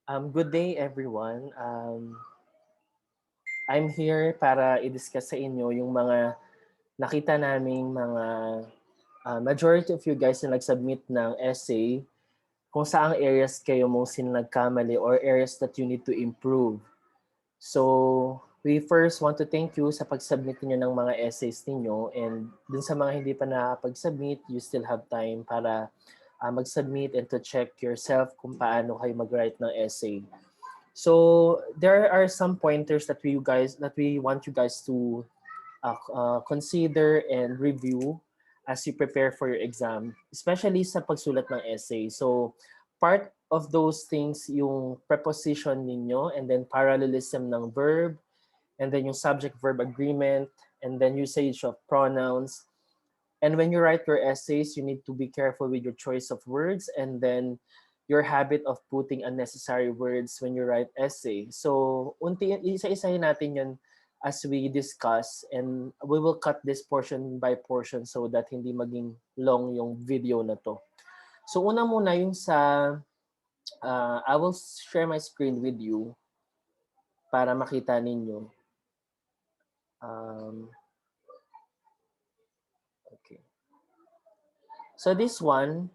Good day everyone. I'm here para i-discuss sa inyo yung mga nakita naming mga majority of you guys na nag-submit ng essay kung saang areas kayo mostly nagkamali or areas that you need to improve. So, we first want to thank you sa pag-submit niyo ng mga essays ninyo, and dun sa mga hindi pa nakapag-submit, you still have time para mag-submit and to check yourself kung paano kayo mag-write ng essay. So there are some pointers that we want you guys to consider and review as you prepare for your exam, especially sa pagsulat ng essay. So part of those things yung preposition ninyo, and then parallelism ng verb, and then yung subject-verb agreement, and then usage of pronouns. And when you write your essays, you need to be careful with your choice of words, and then your habit of putting unnecessary words when you write essay. So, isa-isahin natin yun as we discuss, and we will cut this portion by portion so that hindi maging long yung video na to. So, una muna yung sa, I will share my screen with you para makita ninyo. Okay. So this one,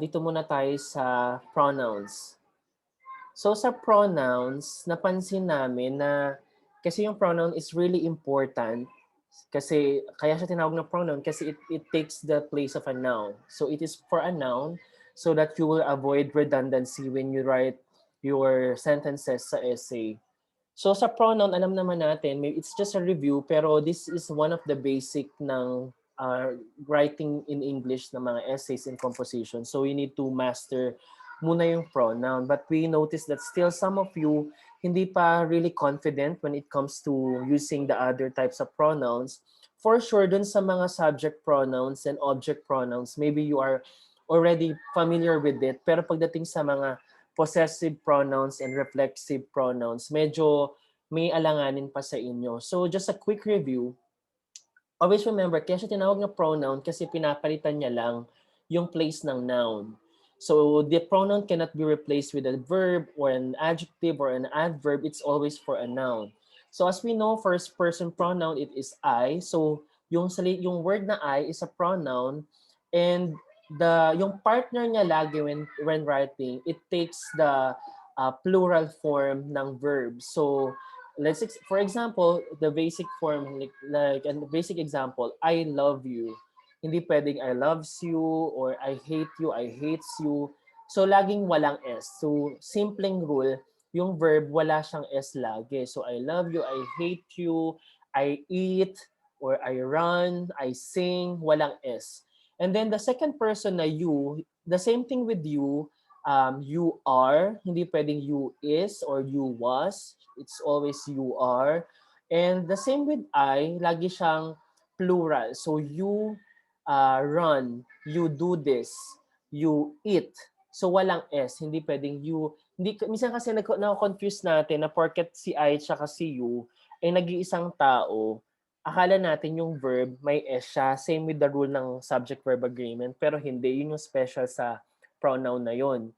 dito muna tayo sa pronouns. So sa pronouns, napansin namin na kasi yung pronoun is really important, kasi kaya siya tinawag na pronoun kasi it takes the place of a noun. So it is for a noun so that you will avoid redundancy when you write your sentences sa essay. So sa pronoun, alam naman natin, it's just a review, pero this is one of the basic ng writing in English ng mga essays and composition. So you need to master muna yung pronoun. But we notice that still some of you hindi pa really confident when it comes to using the other types of pronouns. For sure, dun sa mga subject pronouns and object pronouns, maybe you are already familiar with it. Pero pagdating sa mga possessive pronouns and reflexive pronouns, medyo may alanganin pa sa inyo. So just a quick review. Always remember, kaya siya tinawag na pronoun kasi pinapalitan niya lang yung place ng noun. So the pronoun cannot be replaced with a verb or an adjective or an adverb. It's always for a noun. So as we know, first person pronoun, it is I. So yung word na I is a pronoun, and yung partner niya lagi when writing, it takes the plural form ng verb. So for example, the basic form, like a basic example, I love you. Hindi pwedeng I loves you or I hate you, I hates you. So laging walang S. So simpleng rule, yung verb wala siyang S lagi. So I love you, I hate you, I eat, or I run, I sing, walang S. And then the second person na you, the same thing with you, you are, hindi pwedeng you is or you was. It's always you are. And the same with I, lagi siyang plural. So you run, you do this, you eat. So walang S, hindi pwedeng you. Hindi, minsan kasi na-confuse natin na porket si I tsaka si you ay nag-iisang tao, akala natin yung verb may S siya. Same with the rule ng subject-verb agreement, pero hindi. Yun yung special sa pronoun na yon.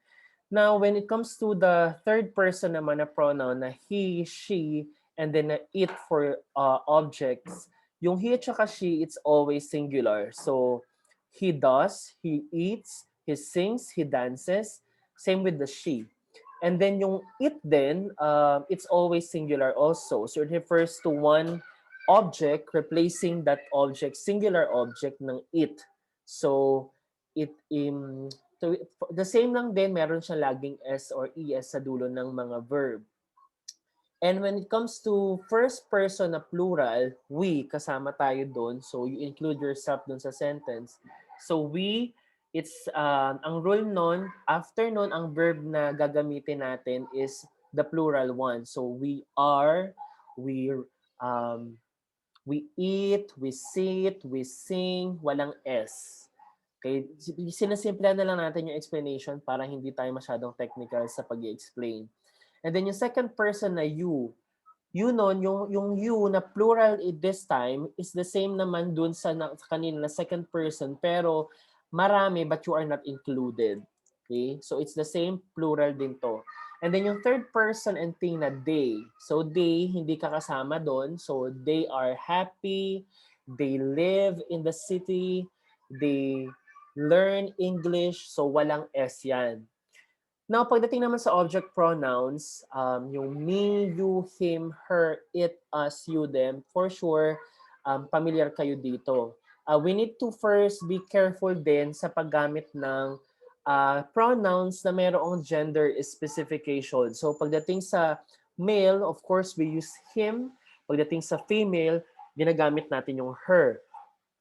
Now, when it comes to the third person naman na pronoun na he, she, and then na it for objects, yung he at saka she, it's always singular. So, he does, he eats, he sings, he dances. Same with the she. And then yung it then, it's always singular also. So, it refers to one object replacing that object, singular object ng it. So, it so, the same lang din, meron siya laging S or ES sa dulo ng mga verb. And when it comes to first person na plural, we, kasama tayo doon. So you include yourself doon sa sentence. So we, it's, ang rule nun, after nun, ang verb na gagamitin natin is the plural one. So we are, um, we eat, we sit, we sing, walang S. Okay, sinasimple na lang natin yung explanation para hindi tayo masyadong technical sa pag-i-explain. And then yung second person na you nun, yung you na plural this time is the same naman dun sa kanina na second person, pero marami but you are not included. Okay? So it's the same plural din to. And then yung third person and thing na they. So they, hindi ka kasama doon. So they are happy, they live in the city, they learn English. So walang S yan. Now, pagdating naman sa object pronouns, yung me, you, him, her, it, us, you, them, for sure, familiar kayo dito. We need to first be careful din sa paggamit ng pronouns na mayroong gender specification. So, pagdating sa male, of course, we use him. Pagdating sa female, ginagamit natin yung her.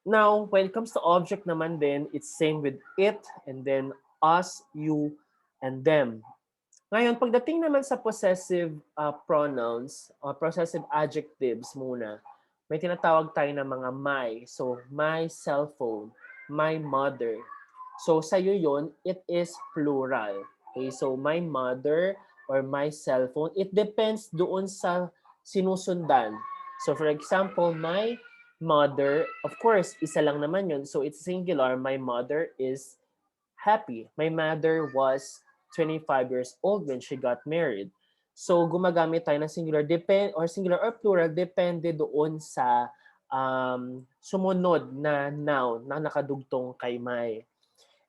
Now, when it comes to object naman din, it's same with it, and then us, you, and them. Ngayon, pagdating naman sa possessive pronouns or possessive adjectives muna, may tinatawag tayo ng mga my. So, my cell phone, my mother. So, sa'yo yun, it is plural. Okay, so my mother or my cell phone, it depends doon sa sinusundan. So, for example, my mother, of course, isa lang naman yun. So, it's singular. My mother is happy. My mother was 25 years old when she got married. So gumagamit tayo ng singular singular or plural depende doon sa sumunod na noun na nakadugtong kay my.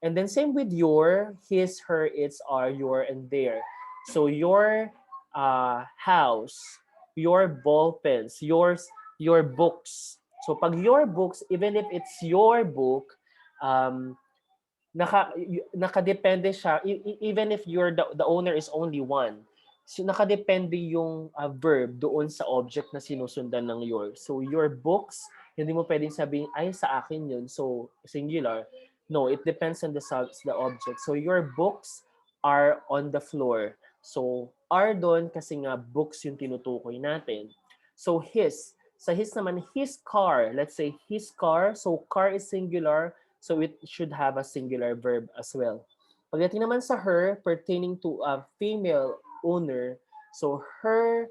And then same with your, his, her, its, are, your, and their. So your house, your ball pens, your books. So pag your books, even if it's your book, nakadepende siya even if the owner is only one. So nakadepende yung verb doon sa object na sinusundan ng your. So your books, hindi mo pwedeng sabihin ay sa akin yun. So singular. No, it depends on the object. So your books are on the floor. So are doon kasi nga books yung tinutukoy natin. So sa his naman, his car. Let's say his car. So car is singular. So it should have a singular verb as well. Pagdating naman sa her, pertaining to a female owner, so her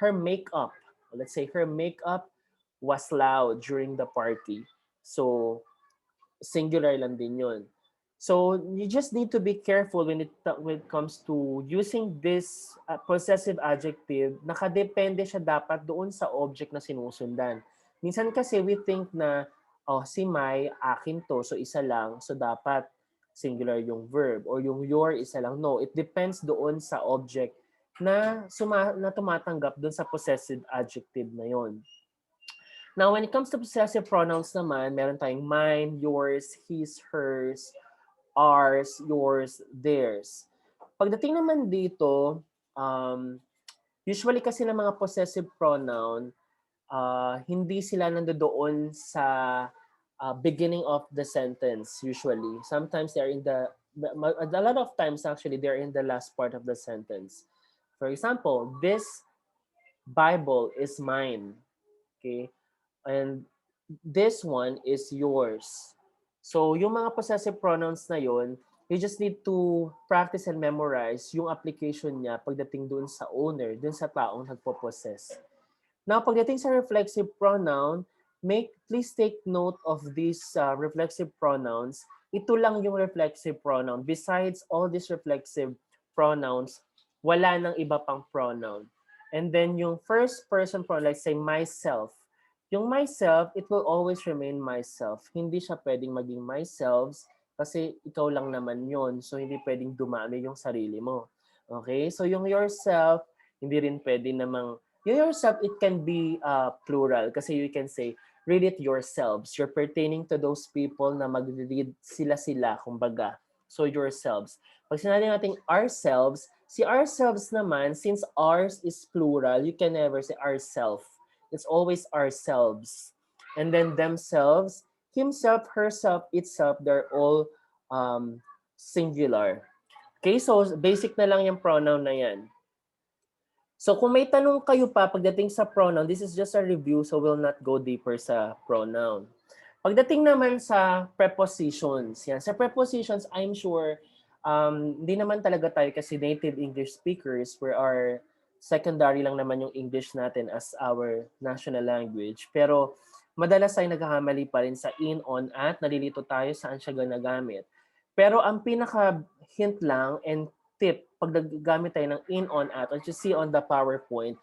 makeup, let's say her makeup was loud during the party. So singular lang din yun. So you just need to be careful when it comes to using this possessive adjective. Nakadepende siya dapat doon sa object na sinusundan. Minsan kasi we think na si Mai, akin to, so isa lang, so dapat singular yung verb. Or yung your, isa lang. No, it depends doon sa object na tumatanggap doon sa possessive adjective na yon. Now, when it comes to possessive pronouns naman, meron tayong mine, yours, his, hers, ours, yours, theirs. Pagdating naman dito, usually kasi ng mga possessive pronoun, hindi sila nandoon sa beginning of the sentence usually. Sometimes they're a lot of times actually, they're in the last part of the sentence. For example, this Bible is mine. Okay? And this one is yours. So yung mga possessive pronouns na yon, you just need to practice and memorize yung application niya pagdating dun sa owner, dun sa taong nagpo-possess. Now, pagdating sa reflexive pronoun, please take note of these reflexive pronouns. Ito lang yung reflexive pronoun. Besides all these reflexive pronouns, wala nang iba pang pronoun. And then yung first person pronoun, like say myself, yung myself, it will always remain myself. Hindi siya pwedeng maging myself kasi ikaw lang naman yon. So, hindi pwedeng dumami yung sarili mo. Okay? So, yung yourself, hindi rin pwede namang, yung yourself, it can be plural kasi you can say, read it yourselves. You're pertaining to those people na mag-read sila-sila, kumbaga. So, yourselves. Pag sinabi natin ourselves, si ourselves naman, since ours is plural, you can never say ourself. It's always ourselves. And then themselves, himself, herself, itself, they're all singular. Okay, so basic na lang yung pronoun na yan. So kung may tanong kayo pa pagdating sa pronoun, this is just a review so we'll not go deeper sa pronoun. Pagdating naman sa prepositions, yan. Sa prepositions, I'm sure hindi naman talaga tayo kasi native English speakers, we are secondary lang naman yung English natin as our national language. Pero madalas tayo naghahamali pa rin sa in, on, at nalilito tayo saan siya ginagamit. Pero ang pinaka-hint lang and tip pag naggamit tayo ng in, on, at, what you see on the PowerPoint,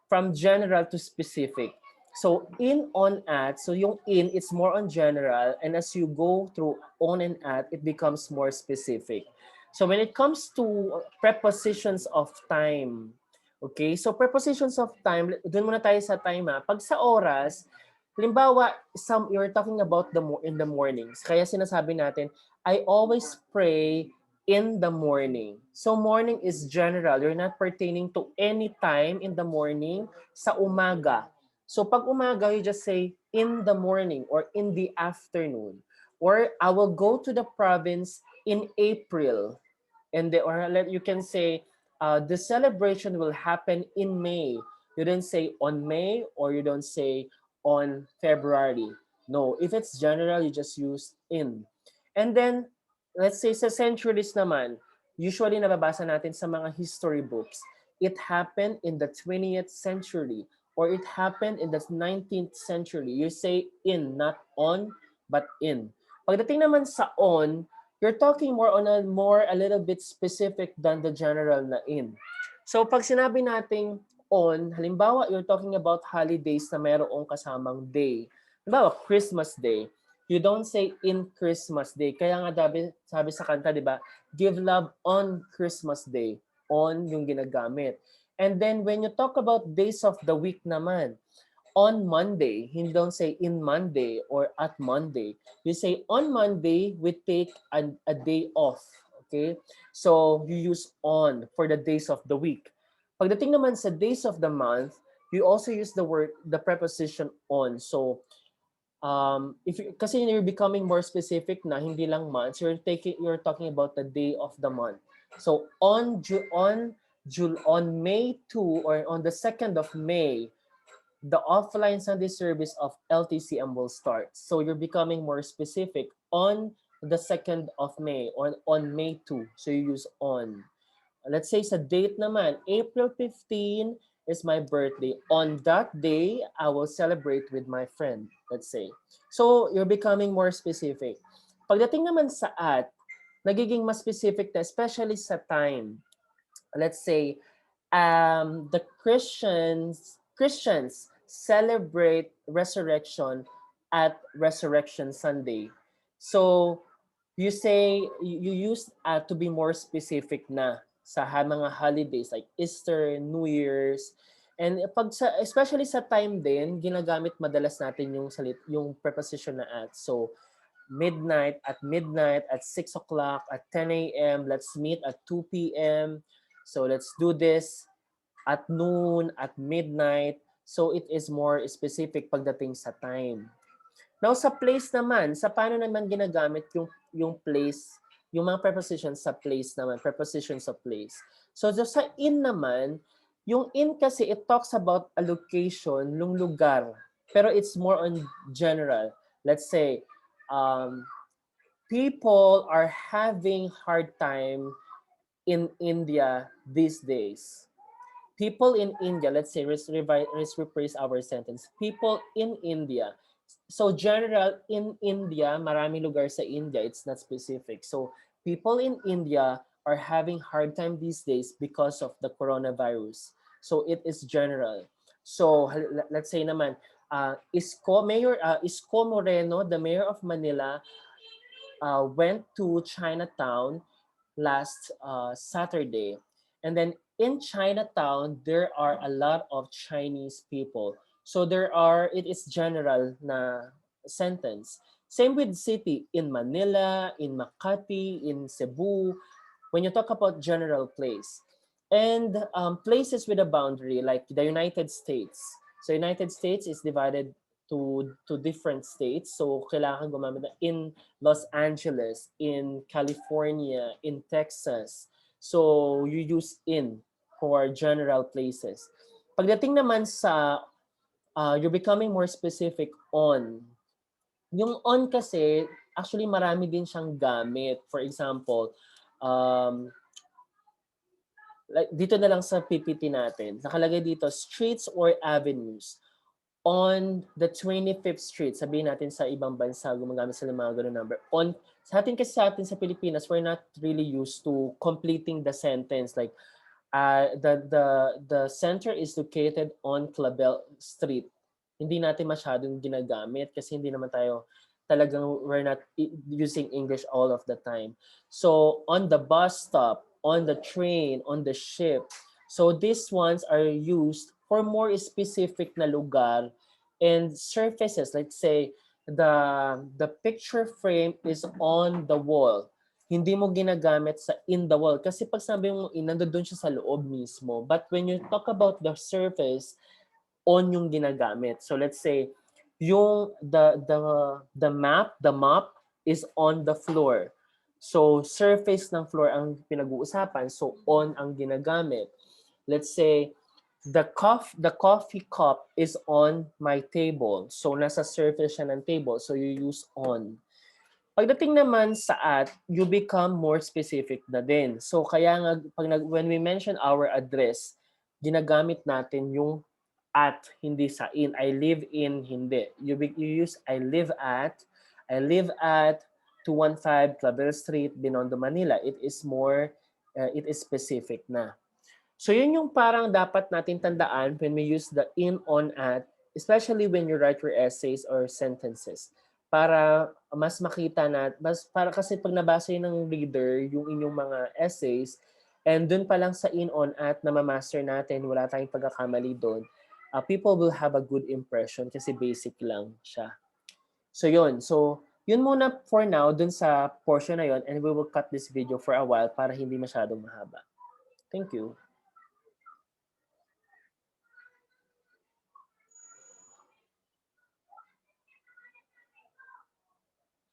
from general to specific. So in, on, at, so yung in, it's more on general, and as you go through on and at, it becomes more specific. So when it comes to prepositions of time, okay, so prepositions of time, doon muna tayo sa time ha. Pag sa oras, halimbawa, you're talking about in the mornings. Kaya sinasabi natin, I always pray in the morning. So morning is general. You're not pertaining to any time in the morning sa umaga. So pag umaga, you just say in the morning or in the afternoon. Or I will go to the province in April. You can say the celebration will happen in May. You don't say on May or you don't say on February. No, if it's general, you just use in. And then, let's say sa centuries naman, usually nababasa natin sa mga history books, it happened in the 20th century or it happened in the 19th century. You say in, not on, but in. Pagdating naman sa on, you're talking more on a little bit specific than the general na in. So pag sinabi nating on, halimbawa you're talking about holidays na mayroong kasamang day. Halimbawa, Christmas Day. You don't say in Christmas Day. Kaya nga sabi sa kanta, di ba? Give love on Christmas Day. On yung ginagamit. And then when you talk about days of the week naman, on Monday, you don't say in Monday or at Monday. You say on Monday, we take a day off. Okay? So you use on for the days of the week. Pagdating naman sa days of the month, you also use the preposition on. So kasi you're becoming more specific na hindi lang months, you're talking about the day of the month. So on May 2 or on the 2nd of May, the offline Sunday service of LTCM will start. So you're becoming more specific on the 2nd of May or on May 2. So you use on. Let's say sa date naman, April 15 is my birthday. On that day, I will celebrate with my friend, let's say. So you're becoming more specific. Pagdating naman sa at, nagiging mas specific na, especially sa time. Let's say, the Christians celebrate resurrection at Resurrection Sunday. So you use to be more specific na sa mga holidays like Easter, New Year's. And especially sa time din, ginagamit madalas natin yung preposition na at. So at midnight, at 6 o'clock, at 10 a.m., let's meet at 2 p.m. So let's do this at noon, at midnight. So it is more specific pagdating sa time. Now sa place naman, sa paano naman ginagamit yung place, yung mga prepositions sa place naman, prepositions of place. So sa in naman, yung in kasi it talks about a location, yung lugar, pero it's more on general. Let's say, people are having hard time in India these days. People in India, let's say, let's rephrase our sentence. People in India. So general, in India, marami lugar sa India, it's not specific. So people in India are having hard time these days because of the coronavirus. So it is general. So let's say naman, Isko Moreno, the mayor of Manila, went to Chinatown last Saturday. And then in Chinatown, there are a lot of Chinese people. So it is general na sentence. Same with city, in Manila, in Makati, in Cebu, when you talk about general place. And places with a boundary, like the United States. So United States is divided to different states. So kailangan gumamit na in Los Angeles, in California, in Texas. So you use in for general places. Pagdating naman sa you're becoming more specific on. Yung on kasi, actually marami din siyang gamit. For example, like dito na lang sa PPT natin, nakalagay dito, streets or avenues. on the 25th Street, sabihin natin sa ibang bansa, gumagamit sila ng mga ganun number. Sa atin kasi sa atin sa Pilipinas, we're not really used to completing the sentence. Like, the center is located on Clavel Street. Hindi natin masyadong ginagamit kasi hindi naman tayo talagang we're not using English all of the time. So on the bus stop, on the train, on the ship. So these ones are used for more specific na lugar and surfaces. Let's say the picture frame is on the wall, hindi mo ginagamit sa in the wall. Kasi pag sabi mo in, nandoon siya sa loob mismo. But when you talk about the surface, on yung ginagamit. So let's say, yung the map is on the floor. So surface ng floor ang pinag-uusapan. So on ang ginagamit. Let's say, the coffee cup is on my table. So nasa surface siya ng table. So you use on. Pagdating naman sa at, you become more specific na din. So kaya nga when we mention our address, ginagamit natin yung at, hindi sa in. I live in, hindi. You use I live at 215 Clavel Street, Binondo, Manila. It is specific na. So yun yung parang dapat natin tandaan when we use the in, on, at, especially when you write your essays or sentences. Para mas makita para kasi pag nabasa yun ng reader yung inyong mga essays, and dun pa lang sa in, on, at na ma-master natin, wala tayong pagkakamali doon, people will have a good impression kasi basic lang siya. So yun. So yun muna for now dun sa portion na yun, and we will cut this video for a while para hindi masyadong mahaba. Thank you.